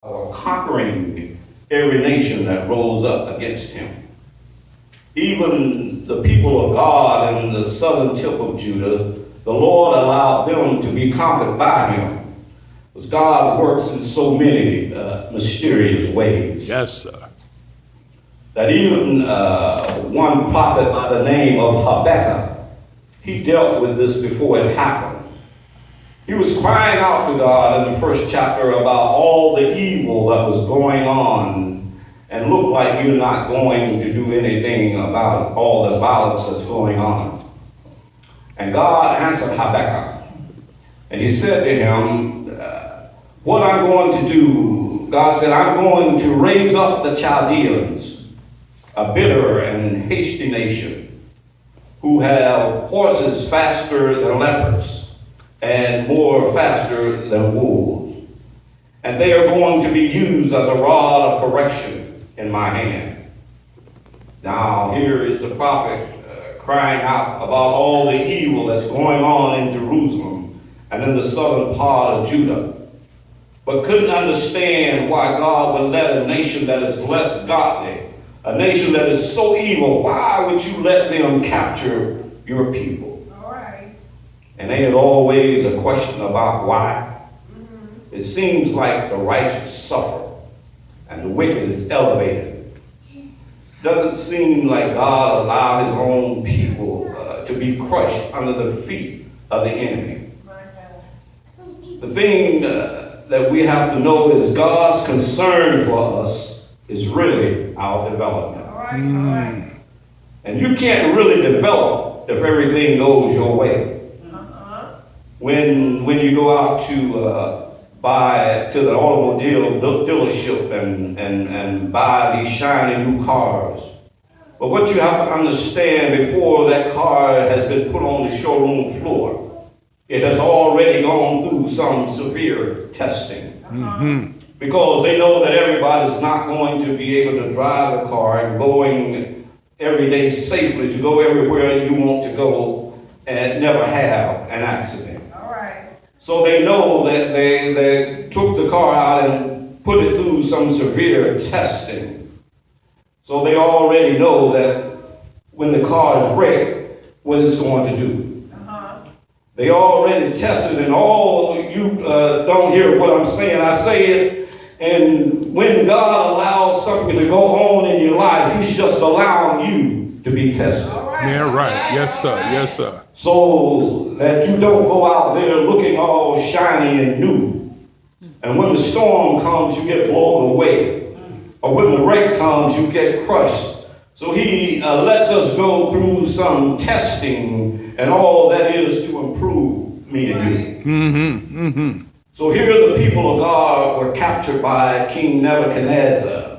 or conquering every nation that rose up against him. Even the people of God in the southern tip of Judah, the Lord allowed them to be conquered by him. Because God works in so many mysterious ways. Yes, sir. That even one prophet by the name of Habakkuk, he dealt with this before it happened. He was crying out to God in the first chapter about all the evil that was going on and looked like you're not going to do anything about all the violence that's going on. And God answered Habakkuk. And he said to him, what I'm going to do, God said, I'm going to raise up the Chaldeans, a bitter and hasty nation, who have horses faster than leopards and more faster than wolves. And they are going to be used as a rod of correction in my hand. Now, here is the prophet crying out about all the evil that's going on in Jerusalem and in the southern part of Judah, but couldn't understand why God would let a nation that is less godly, a nation that is so evil, why would you let them capture your people? And they had always a question about why. It seems like the righteous suffer and the wicked is elevated. Doesn't seem like God allowed his own people to be crushed under the feet of the enemy. The thing that we have to know is God's concern for us is really our development. And you can't really develop if everything goes your way. When you go out to the automobile dealership and buy these shiny new cars. But what you have to understand before that car has been put on the showroom floor, it has already gone through some severe testing. Because they know that everybody's not going to be able to drive the car and going every day safely to go everywhere you want to go and never have an accident. So they know that they took the car out and put it through some severe testing. So they already know that when the car is wrecked, what it's going to do. They already tested, and all you don't hear what I'm saying. I say it, and when God allows something to go on in your life, he's just allowing you to be tested. Yeah, right. Yes, sir. Yes, sir. So that you don't go out there looking all shiny and new. And when the storm comes, you get blown away. Or when the wreck comes, you get crushed. So he lets us go through some testing and all that is to improve me and you. So here the people of God were captured by King Nebuchadnezzar.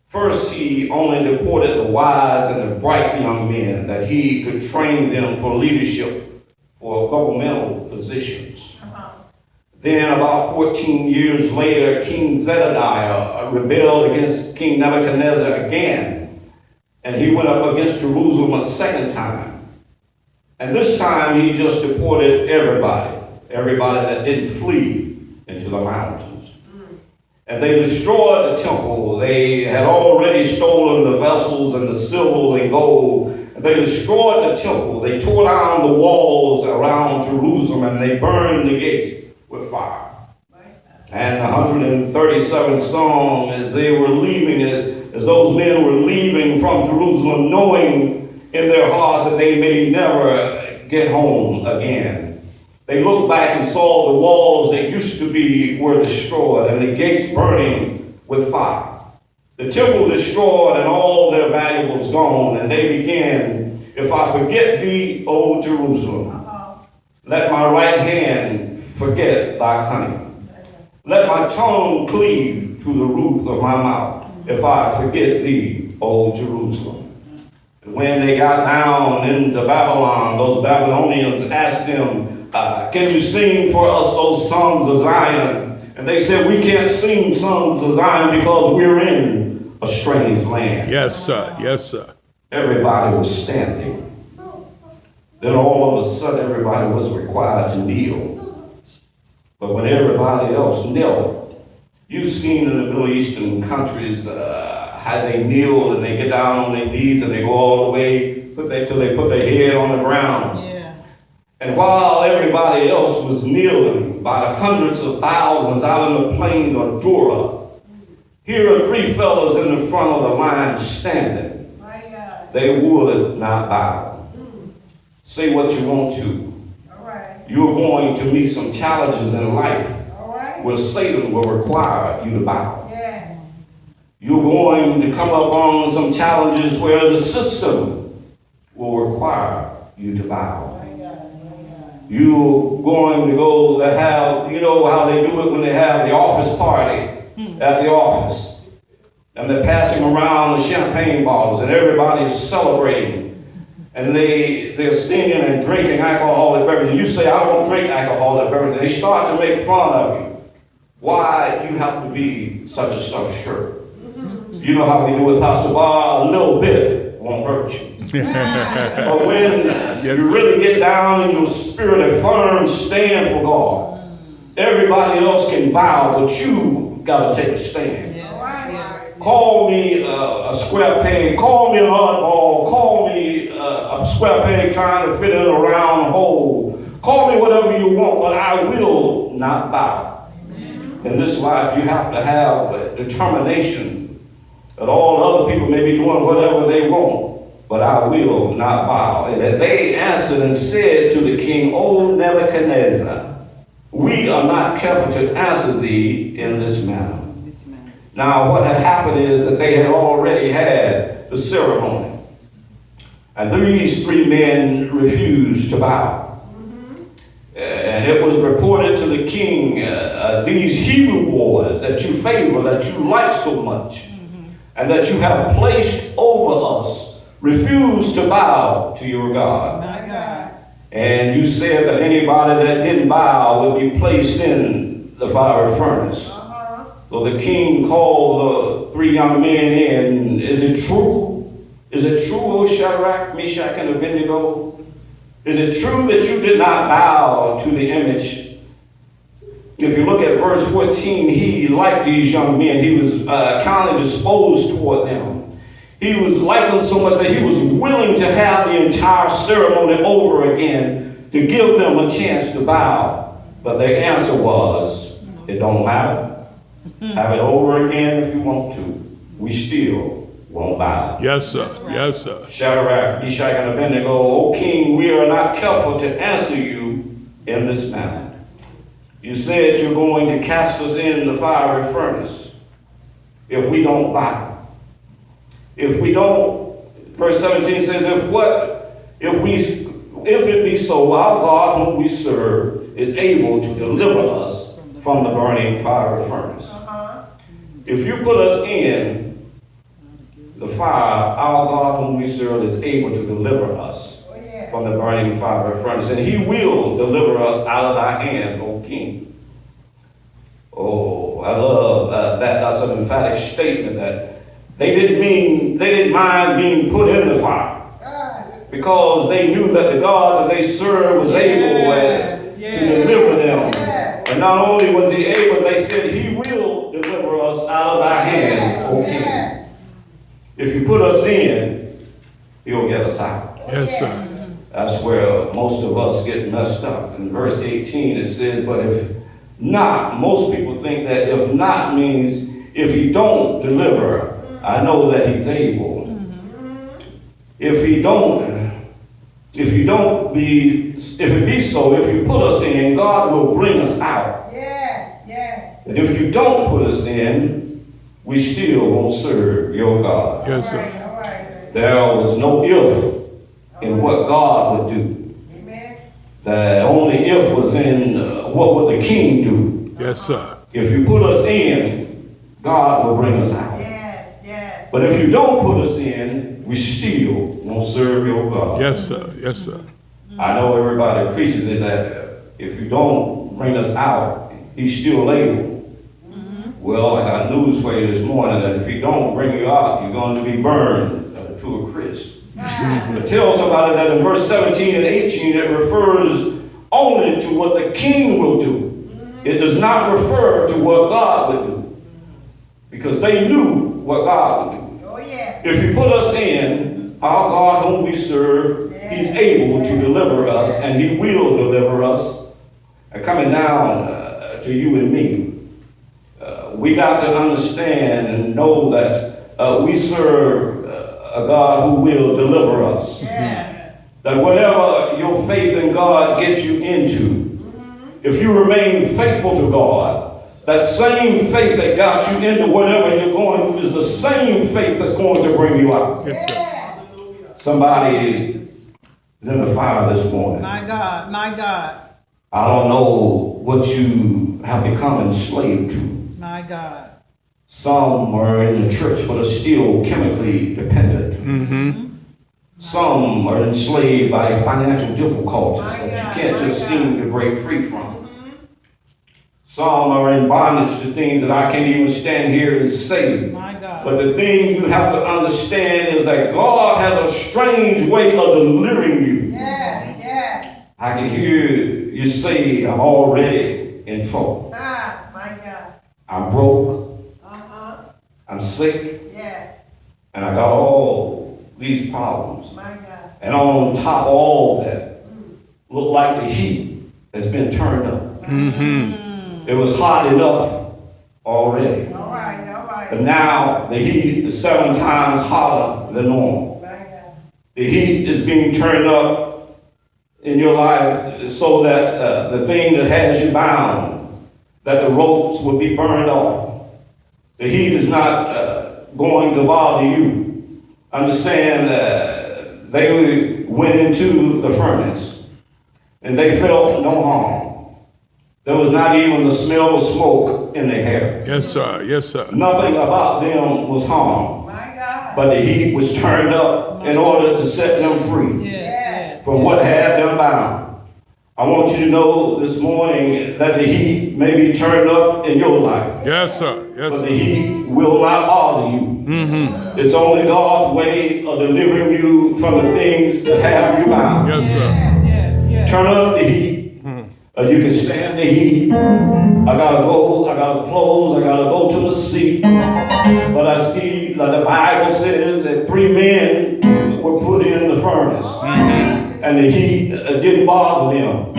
First, he only deported the wise and the bright young men that he could train them for leadership or governmental positions. Then about 14 years later, King Zedekiah rebelled against King Nebuchadnezzar again, and he went up against Jerusalem a second time. And this time he just deported everybody that didn't flee into the mountains. And they destroyed the temple. They had already stolen the vessels and the silver and gold. And they destroyed the temple. They tore down the walls around Jerusalem and they burned the gates with fire. And 137 songs as they were leaving it, as those men were leaving from Jerusalem, knowing in their hearts that they may never get home again. They looked back and saw the walls that used to be were destroyed and the gates burning with fire. The temple destroyed and all their valuables gone, and they began, if I forget thee, O Jerusalem, let my right hand forget thy cunning. Let my tongue cleave to the roof of my mouth, if I forget thee, O Jerusalem. And when they got down into Babylon, those Babylonians asked them, can you sing for us those songs of Zion? And they said, we can't sing songs of Zion because we're in a strange land. Yes, sir. Yes, sir. Everybody was standing. Then all of a sudden, everybody was required to kneel. But when everybody else knelt, You've seen in the Middle Eastern countries how they kneel and they get down on their knees and they go all the way till they put their head on the ground. Yeah. And while everybody else was kneeling by the hundreds of thousands out in the plain of Dura, here are three fellows in the front of the line standing. My God. They would not bow. Say what you want to. All right. You're going to meet some challenges in life All right. where Satan will require you to bow. Yes. You're going to come up on some challenges where the system will require you to bow. My God. My God. You're going to go to have, you know how they do it when they have the office party at the office. And they're passing around the champagne bottles and everybody is celebrating. And they're singing and drinking alcoholic beverages. You say, I don't drink alcoholic beverages. They start to make fun of you. Why you have to be such a stuffed shirt? You know how we do it, Pastor Bar, a little bit won't hurt you. But when you really get down in your spirit and firm stand for God, everybody else can bow, but you got to take a stand. All right. Yes. Call me a square peg, call me an oddball, call me a square peg trying to fit in a round hole. Call me whatever you want, but I will not bow. In this life, you have to have determination that all other people may be doing whatever they want, but I will not bow. And they answered and said to the king, O Nebuchadnezzar, we are not careful to answer thee in this manner. Now, what had happened is that they had already had the ceremony. And these three men refused to bow. And it was reported to the king, these Hebrew boys that you favor, that you like so much, and that you have placed over us, refuse to bow to your God. My God. And you said that anybody that didn't bow would be placed in the fiery furnace. So the king called the three young men in. Is it true? Is it true, O Shadrach, Meshach, and Abednego? Is it true that you did not bow to the image? If you look at verse 14, he liked these young men. He was kindly disposed toward them. He was liked them so much that he was willing to have the entire ceremony over again to give them a chance to bow. But their answer was, it don't matter. Have it over again if you want to. We still won't bow. Yes, sir. Yes, sir. Shadrach, Meshach, and Abednego, O king, we are not careful to answer you in this manner. You said you're going to cast us in the fiery furnace if we don't bow. If we don't, verse 17 says, if it be so, our God whom we serve is able to deliver us from the burning fiery furnace. If you put us in the fire, our God whom we serve is able to deliver us from the burning fiery furnace, and he will deliver us out of thy hand, O king. Oh, I love that. That's an emphatic statement that they didn't mind being put in the fire because they knew that the God that they served was able to deliver them. And not only was he able, they said he will deliver us out of thy hands, O king. If you put us in, he'll get us out. Yes, sir. That's where most of us get messed up. In verse 18 it says, but if not, most people think that if not means if he don't deliver, I know that he's able. If it be so, if you put us in, God will bring us out. Yes, yes. And if you don't put us in, we still won't serve your God. Yes, sir. All right. There was no if in what God would do. Amen. The only if was in what would the king do. Yes, sir. If you put us in, God will bring us out. Yes, yes. But if you don't put us in, we still won't serve your God. Yes, sir. Yes, sir. I know everybody preaches it that if you don't bring us out, he's still able. Well, I got news for you this morning that if he don't bring you out, you're going to be burned to a crisp. But tell somebody that in verse 17 and 18 it refers only to what the king will do. It does not refer to what God would do. because they knew what God would do. Oh, yes. If you put us in, our God whom we serve, He's able to deliver us, and He will deliver us. And coming down to you and me, we got to understand and know that we serve a God who will deliver us. Yes. That whatever your faith in God gets you into, if you remain faithful to God, that same faith that got you into whatever you're going through is the same faith that's going to bring you out. Yes, sir. Yes. Somebody is in the fire this morning. My God, my God, I don't know what you have become enslaved to. my God. Some are in the church but are still chemically dependent. Some are enslaved by financial difficulties that you can't just seem to break free from. Some are in bondage to things that I can't even stand here and say. My God. But the thing you have to understand is that God has a strange way of delivering you. Yes. Yes. I can hear you say, I'm already in trouble. Ah, my God. I'm broke. Uh-huh. I'm sick. Yes. And I got all these problems. My God. And on top of all that, look like the heat has been turned up. It was hot enough already. All right. All right. But now the heat is 7 times hotter than normal. My God. The heat is being turned up in your life so that the thing that has you bound, that the ropes will be burned off. The heat is not going to bother you. Understand that they went into the furnace and they felt no harm. There was not even the smell of smoke in their hair. Yes, sir. Yes, sir. Nothing about them was harmed. My God. But the heat was turned up in order to set them free Yes, yes. from what had them bound. I want you to know this morning that the heat may be turned up in your life, Yes, sir. Yes, but sir. the heat will not bother you. It's only God's way of delivering you from the things that have you bound. Yes, sir. Yes, yes, yes. Turn up the heat. You can stand the heat. I gotta go, I gotta close, I gotta go to the seat. But I see that the Bible says that 3 men were put in the furnace. And the heat didn't bother them.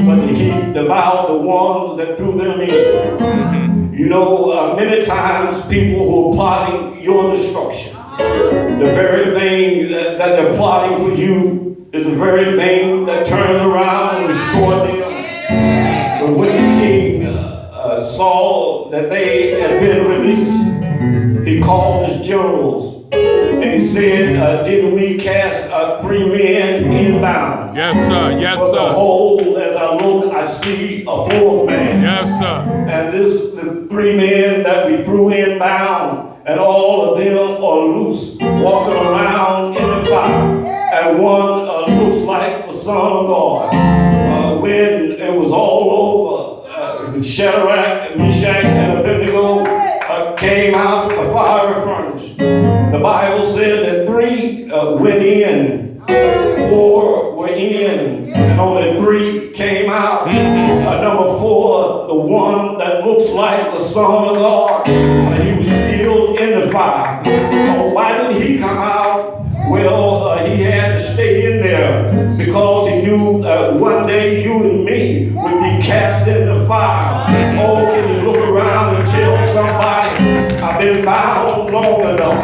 But the heat devoured the ones that threw them in. You know, many times people who are plotting your destruction, the very thing that they're plotting for you is the very thing that turns around and destroys them. But when King saw that they had been released, he called his generals and he said, didn't we cast 3 men inbound? Yes, sir. Yes, But sir. behold, as I look, I see a 4th man. Yes, sir. And the 3 men that we threw inbound, and all of them are loose, walking around in the fire. And one looks like the Son of God. When it was all over, Shadrach, Meshach, and Abednego came out of the fire furnace. The Bible says that 3 went in, 4 were in, and only 3 came out. Number 4, the one that looks like the Son of God, he was still in the fire. Why didn't he come out? Well, he had to stay in there because he knew one day you and me would be cast in the fire. Oh, can you look around and tell somebody, I've been bound long enough,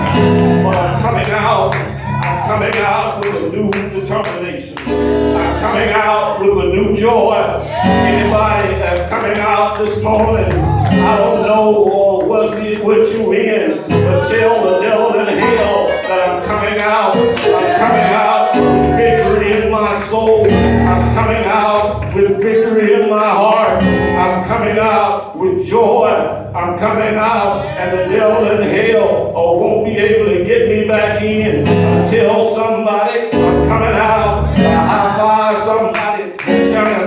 but I'm coming out. I'm coming out with a new determination. I'm coming out with a new joy. Anybody coming out this morning? I don't know, or was it what you in, but tell the devil in hell that I'm coming out. I'm coming out with victory in my soul. I'm coming out with victory in my heart. I'm coming out with joy. I'm coming out, and the devil in hell won't be able to get me back in. Tell somebody I'm coming out. High five somebody.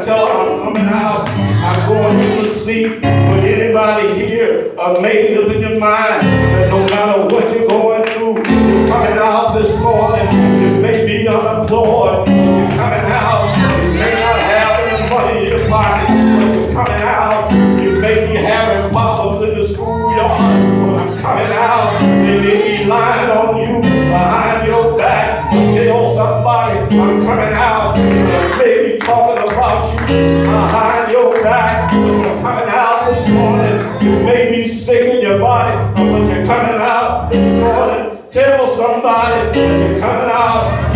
Tell them I'm coming out. I'm going to the seat. But anybody here made up in your mind that no matter what you're going through, you're coming out this morning. You may be unemployed, but you're coming out. You may not have any money in your pocket, but you're coming out. You may be having problems in the schoolyard, but I'm about you behind your back, but you're coming out this morning. You may be sick in your body, but you're coming out this morning. Tell somebody that you're coming out.